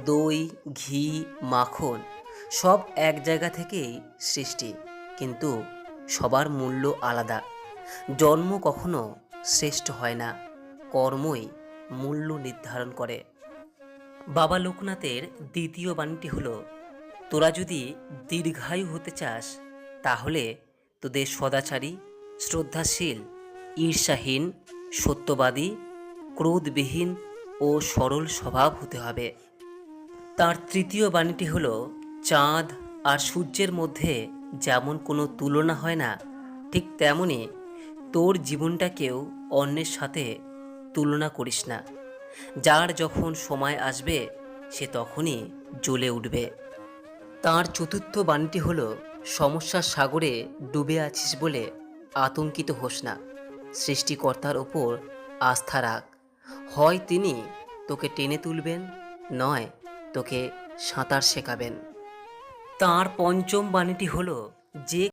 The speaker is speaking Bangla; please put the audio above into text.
দই, ঘি, মাখন সব এক জায়গা থেকেই সৃষ্টি, কিন্তু সবার মূল্য আলাদা। জন্ম কখনো শ্রেষ্ঠ হয় না, কর্মই মূল্য নির্ধারণ করে। বাবা লোকনাথের দ্বিতীয় বাণীটি হলো, তোরা যদি দীর্ঘায়ু হতে চাস তাহলে তোদের সদাচারী, শ্রদ্ধাশীল, ঈর্ষাহীন, সত্যবাদী, ক্রোধবিহীন ও সরল স্বভাব হতে হবে। তার তৃতীয় বাণীটি হলো, চাঁদ আর সূর্যের মধ্যে যেমন কোনো তুলনা হয় না, ঠিক তেমনি তোর জীবনটাকেও অন্যের সাথে তুলনা করিস না। যার যখন সময় আসবে সে তখনই জ্বলে উঠবে। তার চতুর্থ বাণীটি হলো, সমস্যার সাগরে ডুবে আছিস বলে আতঙ্কিত হোস না। সৃষ্টিকর্তার ওপর আস্থা রাখ, হয় তিনি তোকে টেনে তুলবেন, নয় তোকে সাঁতার শেখাবেন। তার পঞ্চম বাণীটি হলো, যে